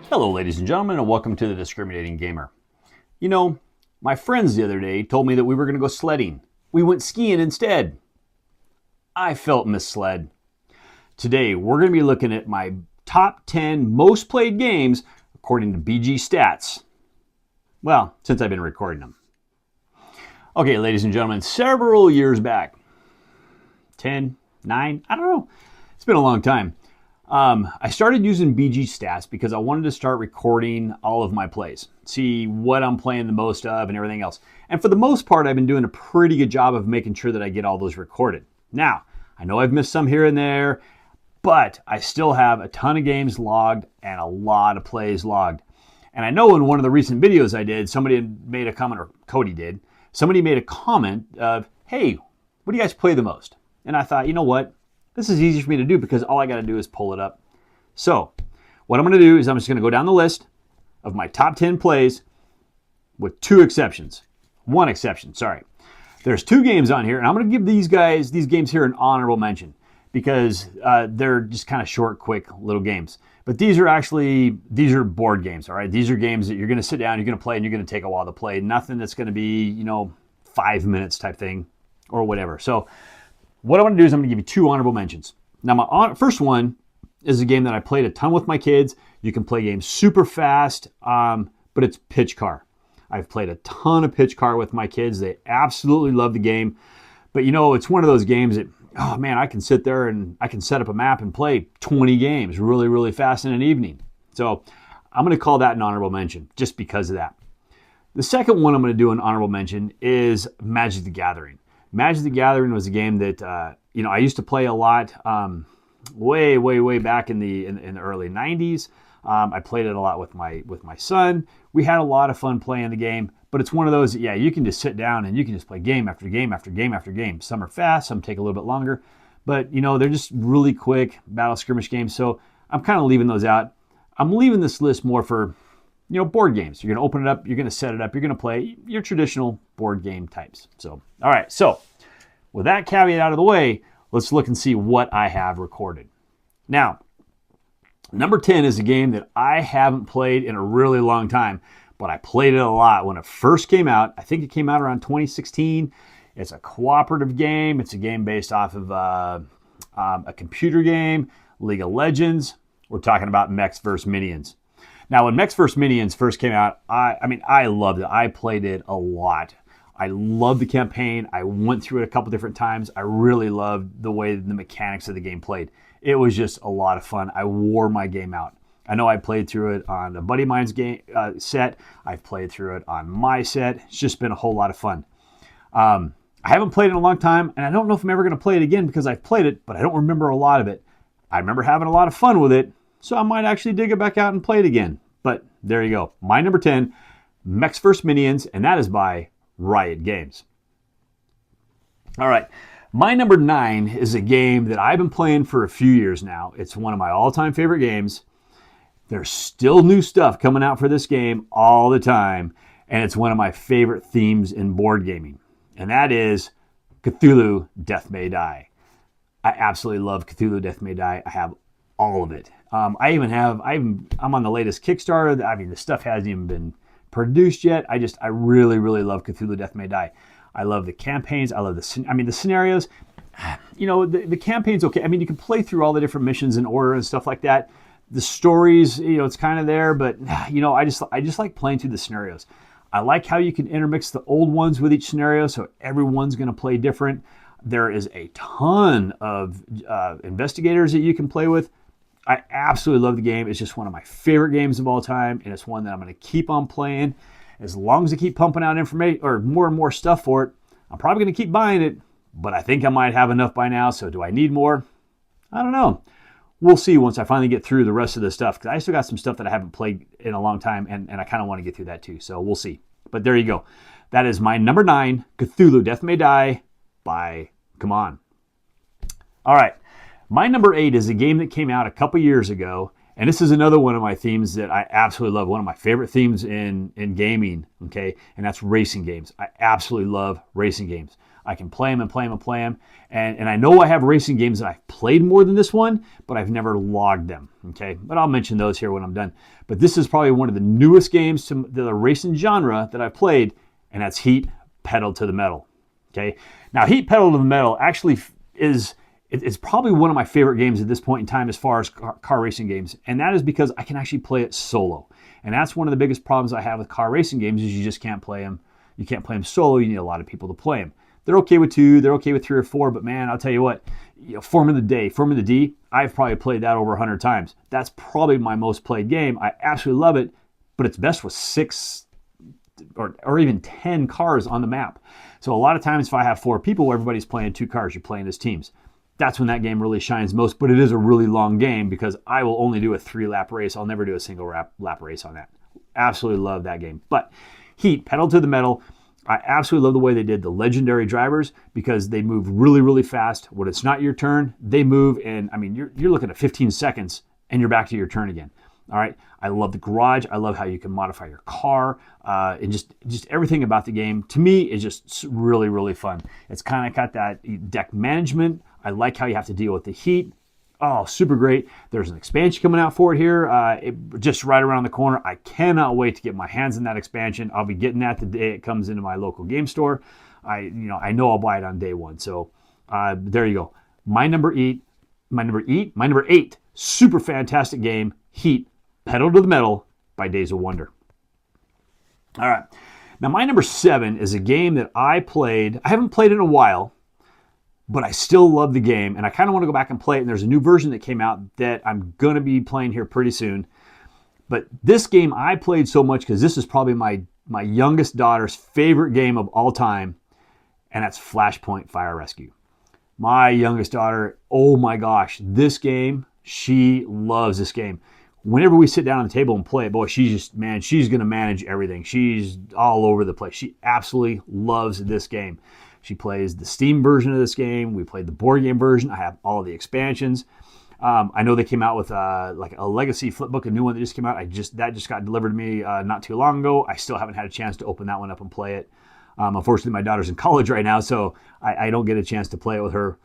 Hello, ladies and gentlemen, and welcome to the Discriminating Gamer. You know, my friends the other day told me that we were going to go sledding. We went skiing instead. I felt misled. Today, we're going to be looking at my top 10 most played games according to BG Stats. Well, since I've been recording them. Okay, ladies and gentlemen, several years back, 10, 9, I don't know. It's been a long time. I started using BG Stats because I wanted to start recording all of my plays, see what I'm playing the most of and everything else. And for the most part, I've been doing a pretty good job of making sure that I get all those recorded. Now, I know I've missed some here and there, but I still have a ton of games logged and a lot of plays logged. And I know in one of the recent videos I did, somebody made a comment, or Cody did, somebody made a comment of, hey, what do you guys play the most? And I thought, you know what? This is easy for me to do because all I got to do is pull it up. So what I'm going to do is I'm just going to go down the list of my top 10 plays with two exceptions. One exception, sorry. There's two games on here, and I'm going to give these games here an honorable mention because they're just kind of short, quick little games. But these are board games, all right? These are games that you're going to sit down, you're going to play, and you're going to take a while to play. Nothing that's going to be, 5 minutes type thing or whatever. So what I want to do is I'm going to give you two honorable mentions. Now, my first one is a game that I played a ton with my kids. You can play games super fast, but it's Pitch Car. I've played a ton of Pitch Car with my kids. They absolutely love the game. But, it's one of those games that, oh, man, I can sit there and I can set up a map and play 20 games really, really fast in an evening. So I'm going to call that an honorable mention just because of that. The second one I'm going to do an honorable mention is Magic the Gathering. Magic the Gathering was a game that I used to play a lot way back in the early 90s. I played it a lot with my son. We had a lot of fun playing the game, but it's one of those that, you can just sit down and you can just play game after game after game after game. Some are fast, some take a little bit longer, but they're just really quick battle skirmish games. So I'm kind of leaving those out. I'm leaving this list more for board games. You're going to open it up, you're going to set it up, you're going to play your traditional board game types. So, all right. So with that caveat out of the way, let's look and see what I have recorded. Now, number 10 is a game that I haven't played in a really long time, but I played it a lot when it first came out. I think it came out around 2016. It's a cooperative game. It's a game based off of a computer game, League of Legends. We're talking about Mechs vs. Minions. Now, when Mechs vs. Minions first came out, I loved it. I played it a lot. I loved the campaign. I went through it a couple different times. I really loved the way the mechanics of the game played. It was just a lot of fun. I wore my game out. I know I played through it on a buddy of mine's game set. I've played through it on my set. It's just been a whole lot of fun. I haven't played it in a long time, and I don't know if I'm ever going to play it again because I've played it, but I don't remember a lot of it. I remember having a lot of fun with it, so I might actually dig it back out and play it again. But there you go. My number 10, Mechs vs. Minions, and that is by Riot Games. All right. My number 9 is a game that I've been playing for a few years now. It's one of my all-time favorite games. There's still new stuff coming out for this game all the time, and it's one of my favorite themes in board gaming, and that is Cthulhu Death May Die. I absolutely love Cthulhu Death May Die. I have all of it. I'm on the latest Kickstarter. The stuff hasn't even been produced yet. I really, really love Cthulhu Death May Die. I love the campaigns. I love the scenarios. The campaign's okay. You can play through all the different missions in order and stuff like that. The stories, it's kind of there, but I just like playing through the scenarios. I like how you can intermix the old ones with each scenario, so everyone's going to play different. There is a ton of investigators that you can play with. I absolutely love the game. It's just one of my favorite games of all time, and it's one that I'm going to keep on playing. As long as I keep pumping out information or more and more stuff for it, I'm probably going to keep buying it, but I think I might have enough by now, so do I need more? I don't know. We'll see once I finally get through the rest of the stuff, because I still got some stuff that I haven't played in a long time, and I kind of want to get through that too, so we'll see. But there you go. That is my number 9, Cthulhu Death May Die by Come On. All right. My number 8 is a game that came out a couple years ago, and this is another one of my themes that I absolutely love, one of my favorite themes in gaming, okay, and that's racing games. I absolutely love racing games. I can play them and play them and play them. And I know I have racing games that I've played more than this one, but I've never logged them, okay? But I'll mention those here when I'm done. But this is probably one of the newest games to the racing genre that I've played, and that's Heat Pedal to the Metal, okay? Now, Heat Pedal to the Metal actually is probably one of my favorite games at this point in time as far as car racing games, and that is because I can actually play it solo. And that's one of the biggest problems I have with car racing games is you just can't play them. You can't play them solo. You need a lot of people to play them. They're okay with 2, they're okay with 3 or 4, but man, I'll tell you what, Formula D, I've probably played that over 100 times. That's probably my most played game. I absolutely love it, but it's best with 6 or even 10 cars on the map. So a lot of times if I have 4 people, everybody's playing 2 cars, you're playing as teams. That's when that game really shines most, but it is a really long game because I will only do a 3-lap race. I'll never do a single lap race on that. Absolutely love that game. But Heat, Pedal to the Metal, I absolutely love the way they did the legendary drivers because they move really, really fast. When it's not your turn, they move, and I mean, you're looking at 15 seconds and you're back to your turn again. All right. I love the garage. I love how you can modify your car, and just everything about the game. To me, is just really, really fun. It's kind of got that deck management. I like how you have to deal with the heat. Oh, super great. There's an expansion coming out for it here, just right around the corner. I cannot wait to get my hands on that expansion. I'll be getting that the day it comes into my local game store. I know I'll buy it on day one. So there you go. My number 8, super fantastic game, Heat, Pedal to the Metal by Days of Wonder. All right. Now my number 7 is a game that I played. I haven't played it in a while, but I still love the game, and I kind of want to go back and play it, and there's a new version that came out that I'm going to be playing here pretty soon. But this game I played so much because this is probably my youngest daughter's favorite game of all time, and that's Flashpoint Fire Rescue. My youngest daughter, oh my gosh, this game, she loves this game. Whenever we sit down on the table and play it, boy, she's going to manage everything. She's all over the place. She absolutely loves this game. She plays the Steam version of this game. We played the board game version. I have all of the expansions. I know they came out with like a Legacy flipbook, a new one that just came out. That just got delivered to me not too long ago. I still haven't had a chance to open that one up and play it. Unfortunately, my daughter's in college right now, so I don't get a chance to play it with her.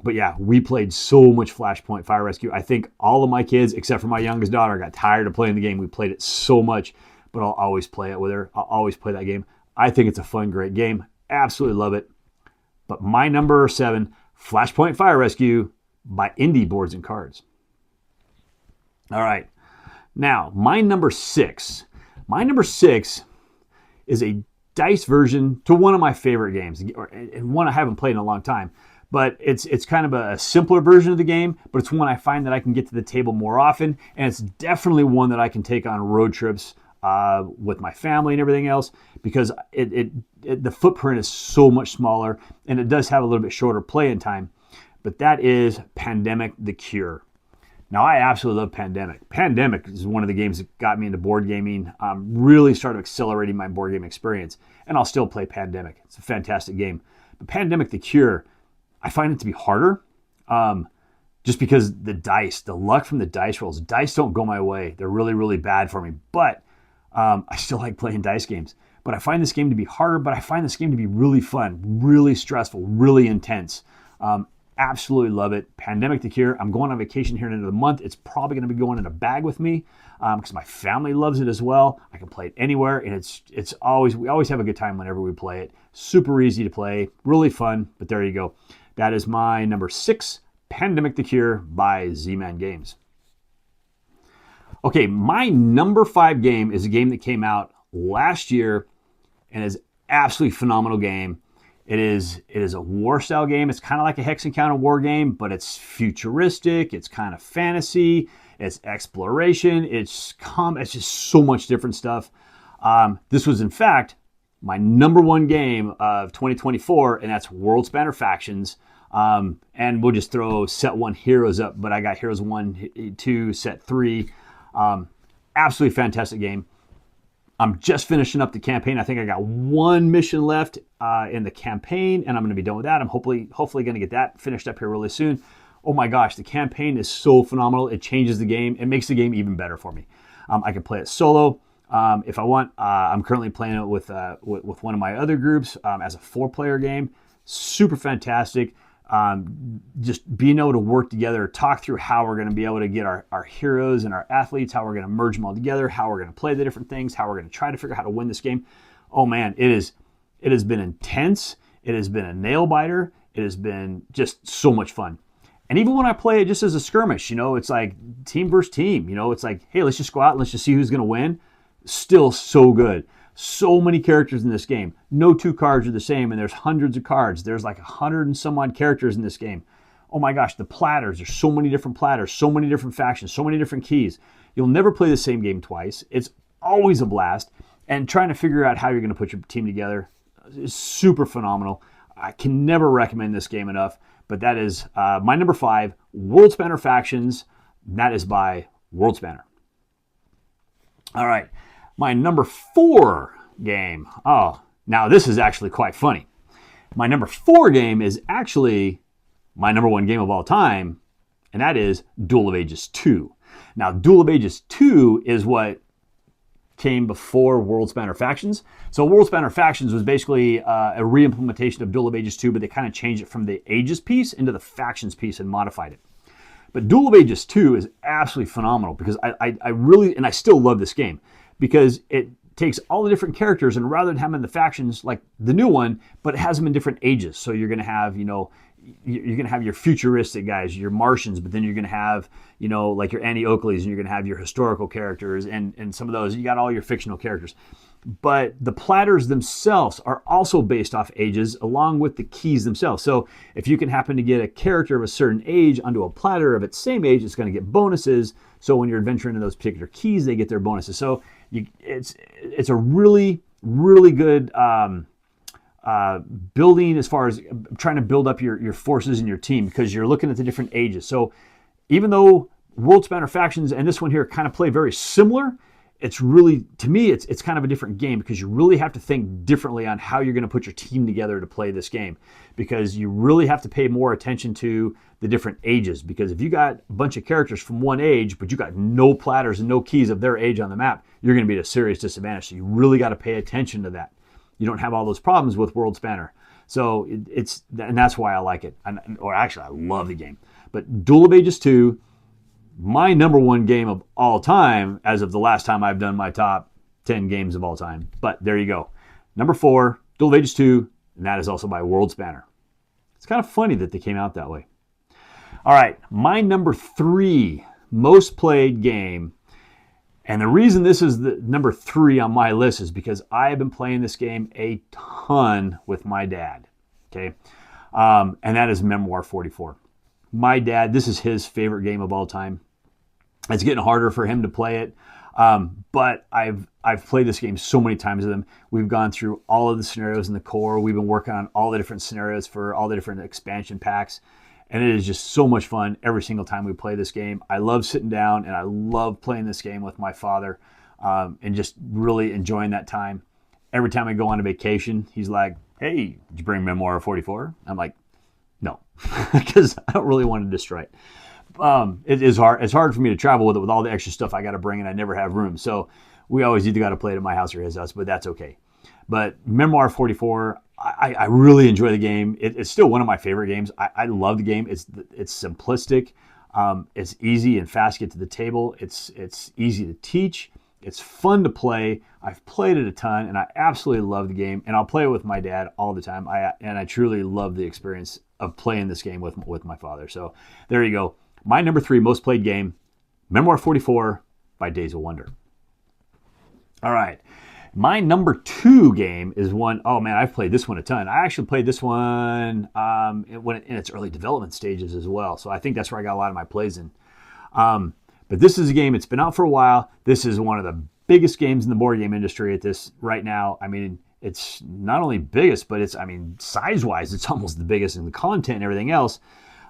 But yeah, we played so much Flashpoint Fire Rescue. I think all of my kids, except for my youngest daughter, got tired of playing the game. We played it so much, but I'll always play it with her. I'll always play that game. I think it's a fun, great game. Absolutely love it. But my number 7, Flashpoint Fire Rescue by Indie Boards and Cards. All right. Now, my number 6. My number 6 is a dice version to one of my favorite games, and one I haven't played in a long time. But it's kind of a simpler version of the game, but it's one I find that I can get to the table more often, and it's definitely one that I can take on road trips with my family and everything else, because the footprint is so much smaller, and it does have a little bit shorter play-in time. But that is Pandemic: The Cure. Now, I absolutely love Pandemic. Pandemic is one of the games that got me into board gaming, really started accelerating my board game experience, and I'll still play Pandemic. It's a fantastic game. But Pandemic: The Cure, I find it to be harder, just because the luck from the dice rolls. Dice don't go my way. They're really, really bad for me. But I still like playing dice games. But I find this game to be harder, but I find this game to be really fun, really stressful, really intense. Absolutely love it. Pandemic: The Cure. I'm going on vacation here in the end of the month. It's probably going to be going in a bag with me because my family loves it as well. I can play it anywhere, and we always have a good time whenever we play it. Super easy to play, really fun. But there you go. That is my number 6, Pandemic: The Cure by Z-Man Games. Okay, my number 5 game is a game that came out last year and is absolutely phenomenal game. It is a war style game. It's kind of like a Hex Encounter war game, but it's futuristic. It's kind of fantasy. It's exploration. It's just so much different stuff. This was in fact my number 1 game of 2024, and that's World Spanner Factions. And we'll just throw set 1 heroes up, but I got heroes 1, 2, set 3. Absolutely fantastic game. I'm just finishing up the campaign. I think I got 1 mission left in the campaign, and I'm going to be done with that. I'm hopefully going to get that finished up here really soon. Oh my gosh, the campaign is so phenomenal. It changes the game. It makes the game even better for me. I can play it solo if I want. I'm currently playing it with one of my other groups as a 4-player game. super fantastic. Just being able to work together, talk through how we're going to be able to get our heroes and our athletes, how we're going to merge them all together, how we're going to play the different things, how we're going to try to figure out how to win this game. Oh man, it has been intense. It has been a nail biter. It has been just so much fun. And even when I play it just as a skirmish, it's like team versus team. It's like, hey, let's just go out and let's just see who's going to win. Still so good. So many characters in this game. No two cards are the same, and there's hundreds of cards. There's like 100 and some odd characters in this game. Oh my gosh, the platters. There's so many different platters, so many different factions, so many different keys. You'll never play the same game twice. It's always a blast. And trying to figure out how you're going to put your team together is super phenomenal. I can never recommend this game enough, but that is my number 5, World Spanner Factions. That is by World Spanner. All right. My number 4 game. Oh, now this is actually quite funny. My number 4 game is actually my number 1 game of all time, and that is Duel of Ages 2. Now, Duel of Ages 2 is what came before World Spanner Factions. So World Spanner Factions was basically a re-implementation of Duel of Ages 2, but they kind of changed it from the Ages piece into the Factions piece and modified it. But Duel of Ages 2 is absolutely phenomenal because I really, and I still love this game, because it takes all the different characters, and rather than having the factions like the new one, but it has them in different ages. So you're going to have, you're going to have your futuristic guys, your Martians, but then you're going to have, like your Annie Oakleys, and you're going to have your historical characters, and some of those, you got all your fictional characters. But the platters themselves are also based off ages, along with the keys themselves. So if you can happen to get a character of a certain age onto a platter of its same age, it's going to get bonuses. So when you're adventuring in those particular keys, they get their bonuses. So it's a really, really good building as far as trying to build up your forces and your team, because you're looking at the different ages. So even though World Spanner Factions and this one here kind of play very similar, it's really, to me, it's kind of a different game, because you really have to think differently on how you're going to put your team together to play this game, because you really have to pay more attention to the different ages. Because if you got a bunch of characters from one age, but you got no platters and no keys of their age on the map, you're going to be at a serious disadvantage. So you really got to pay attention to that. You don't have all those problems with World Spanner. So and that's why I like it. Or actually, I love the game. But Duel of Ages 2, my number 1 game of all time, as of the last time I've done my top 10 games of all time. But there you go. Number 4, Duel of Ages 2, and that is also by World Spanner. It's kind of funny that they came out that way. All right, my number 3 most played game, and the reason this is the number 3 on my list is because I have been playing this game a ton with my dad. Okay, and that is Memoir 44. My dad, this is his favorite game of all time. It's getting harder for him to play it, but I've played this game so many times with him. We've gone through all of the scenarios in the core. We've been working on all the different scenarios for all the different expansion packs, and it is just so much fun every single time we play this game. I love sitting down, and I love playing this game with my father, and just really enjoying that time. Every time I go on a vacation, he's like, "Hey, did you bring Memoir 44?" I'm like, "No," because I don't really want to destroy it. It is hard. It's hard for me to travel with it with all the extra stuff I got to bring, and I never have room. So we always either got to play it at my house or his house, but that's okay. But Memoir 44, I really enjoy the game. It's still one of my favorite games. I love the game. It's simplistic. It's easy and fast to get to the table. It's easy to teach. It's fun to play. I've played it a ton, and I absolutely love the game. And I'll play it with my dad all the time. I truly love the experience of playing this game with my father. So there you go. My number 3 most played game, Memoir 44 by Days of Wonder. All right. My number 2 game is one, oh man, I've played this one a ton. I actually played this one in its early development stages as well. So I think that's where I got a lot of my plays in. But this is a game, it's been out for a while. This is one of the biggest games in the board game industry at this right now. I mean, it's not only biggest, but size-wise, it's almost the biggest in the content and everything else.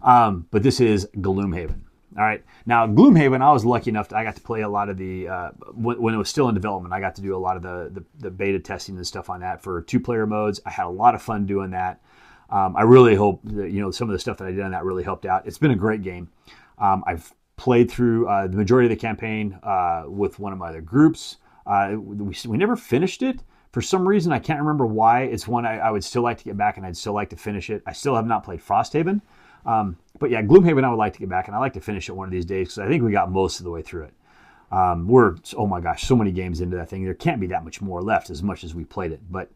But this is Gloomhaven. All right. Now, Gloomhaven, I was lucky enough I got to play a lot of the, when it was still in development, I got to do a lot of the beta testing and stuff on that for 2-player modes. I had a lot of fun doing that. I really hope that, some of the stuff that I did on that really helped out. It's been a great game. I've played through the majority of the campaign with one of my other groups. We never finished it, For some reason, I can't remember why. It's one I would still like to get back, and I'd still like to finish it. I still have not played Frosthaven. But yeah, Gloomhaven I would like to get back, and I'd like to finish it one of these days because I think we got most of the way through it. We're, oh my gosh, so many games into that thing. There can't be that much more left as much as we played it. But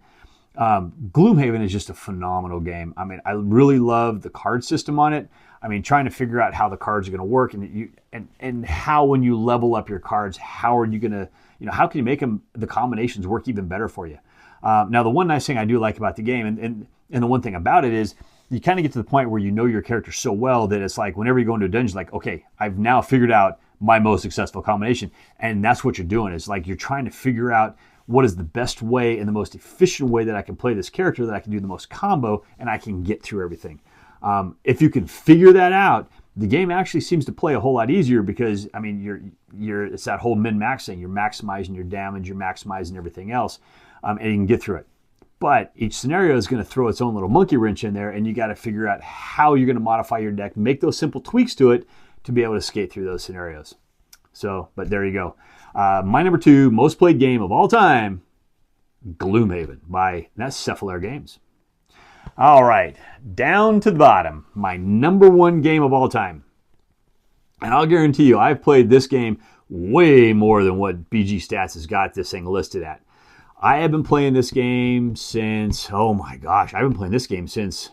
Gloomhaven is just a phenomenal game. I mean, I really love the card system on it. I mean, trying to figure out how the cards are going to work and how when you level up your cards, how are you going to, how can you make the combinations work even better for you? Now, the one nice thing I do like about the game, and the one thing about it is, you kind of get to the point where you know your character so well that it's like whenever you go into a dungeon, like, okay, I've now figured out my most successful combination. And that's what you're doing. It's like you're trying to figure out what is the best way and the most efficient way that I can play this character, that I can do the most combo, and I can get through everything. If you can figure that out, the game actually seems to play a whole lot easier because, I mean, it's that whole min-max thing. You're maximizing your damage, you're maximizing everything else, and you can get through it. But each scenario is going to throw its own little monkey wrench in there, and you got to figure out how you're going to modify your deck, make those simple tweaks to it to be able to skate through those scenarios. So, but there you go. My number 2 most played game of all time, Gloomhaven by Cephalair Games. All right, down to the bottom, my number 1 game of all time. And I'll guarantee you, I've played this game way more than what BG Stats has got this thing listed at. I have been playing this game since, oh my gosh, I've been playing this game since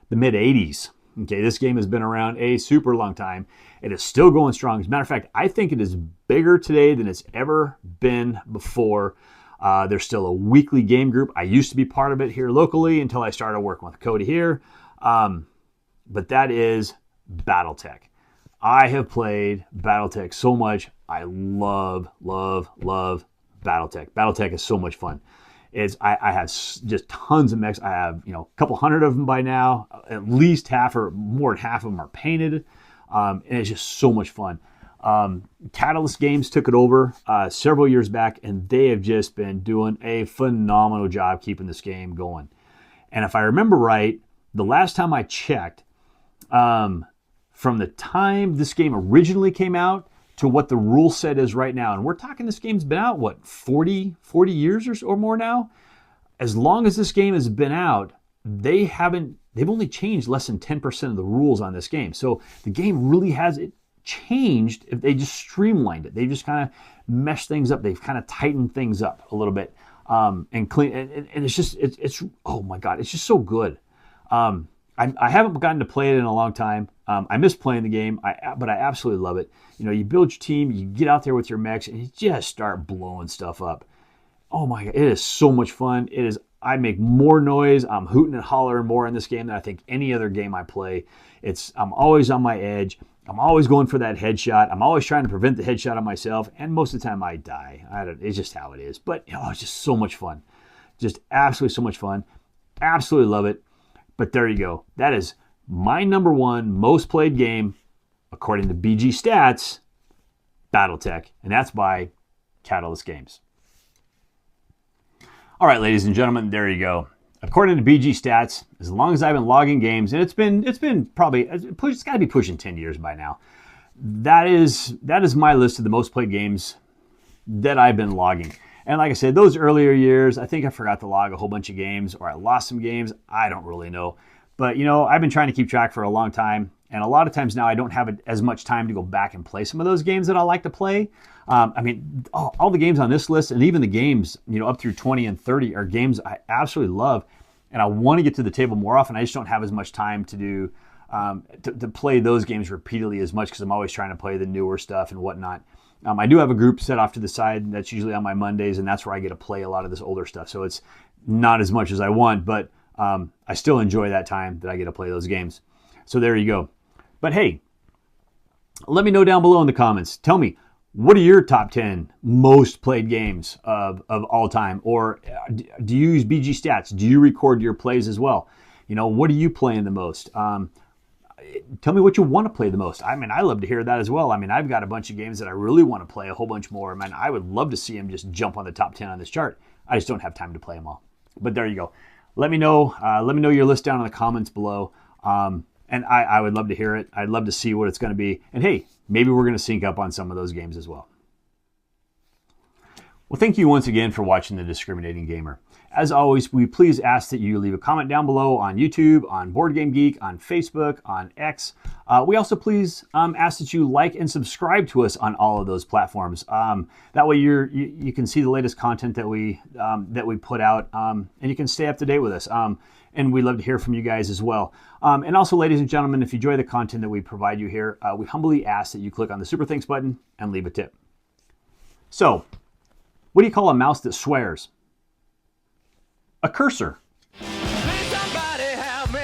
the mid-'80s. Okay, this game has been around a super long time. It is still going strong. As a matter of fact, I think it is bigger today than it's ever been before. There's still a weekly game group. I used to be part of it here locally until I started working with Cody here. But that is Battletech. I have played Battletech so much. I love, love, love Battletech. Battletech is so much fun. I have just tons of mechs. I have a couple hundred of them by now. At least half or more than half of them are painted, and it's just so much fun. Catalyst Games took it over several years back, and they have just been doing a phenomenal job keeping this game going. And if I remember right, the last time I checked, from the time this game originally came out to what the rule set is right now. And we're talking, this game's been out, 40 years or more now? As long as this game has been out, they've only changed less than 10% of the rules on this game. So the game really hasn't changed. If they just streamlined it. They just kind of meshed things up. They've kind of tightened things up a little bit and clean. And it's oh my God, it's just so good. I haven't gotten to play it in a long time. I miss playing the game, but I absolutely love it. You build your team, you get out there with your mechs, and you just start blowing stuff up. Oh my God, it is so much fun. It is. I make more noise. I'm hooting and hollering more in this game than I think any other game I play. I'm always on my edge. I'm always going for that headshot. I'm always trying to prevent the headshot on myself, and most of the time I die. It's just how it is. But it's just so much fun. Just absolutely so much fun. Absolutely love it. But there you go. That is my number 1 most played game, according to BG Stats, Battletech. And that's by Catalyst Games. All right, ladies and gentlemen, there you go. According to BG Stats, as long as I've been logging games, and it's got to be pushing 10 years by now. That is my list of the most played games that I've been logging. And like I said, those earlier years, I think I forgot to log a whole bunch of games, or I lost some games. I don't really know. But, I've been trying to keep track for a long time. And a lot of times now I don't have as much time to go back and play some of those games that I like to play. All the games on this list, and even the games, up through 20 and 30 are games I absolutely love. And I want to get to the table more often. I just don't have as much time to do, to play those games repeatedly as much because I'm always trying to play the newer stuff and whatnot. I do have a group set off to the side that's usually on my Mondays, and that's where I get to play a lot of this older stuff. So it's not as much as I want, but I still enjoy that time that I get to play those games. So there you go. But hey, let me know down below in the comments. Tell me, what are your top 10 most played games of all time? Or do you use BG Stats? Do you record your plays as well? What are you playing the most? Tell me what you want to play the most. I love to hear that as well. I've got a bunch of games that I really want to play a whole bunch more. I would love to see them just jump on the top 10 on this chart. I just don't have time to play them all. But there you go. Let me know. Let me know your list down in the comments below. And I would love to hear it. I'd love to see what it's going to be. And hey, maybe we're going to sync up on some of those games as well. Well, thank you once again for watching The Discriminating Gamer. As always, we please ask that you leave a comment down below on YouTube, on Board Game Geek, on Facebook, on X. We also please ask that you like and subscribe to us on all of those platforms. That way you can see the latest content that we put out, and you can stay up to date with us. And we'd love to hear from you guys as well. And also, ladies and gentlemen, if you enjoy the content that we provide you here, we humbly ask that you click on the Super Thanks button and leave a tip. So, what do you call a mouse that swears? A cursor. Please somebody help me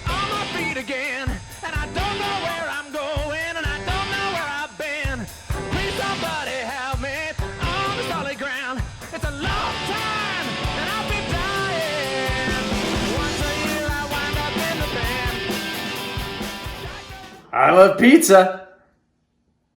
on my feet again. And I don't know where I'm going, and I don't know where I've been. Please somebody help me on the solid ground. It's a long time, and I'll be dying. Once a year I wind up in the band. I love pizza.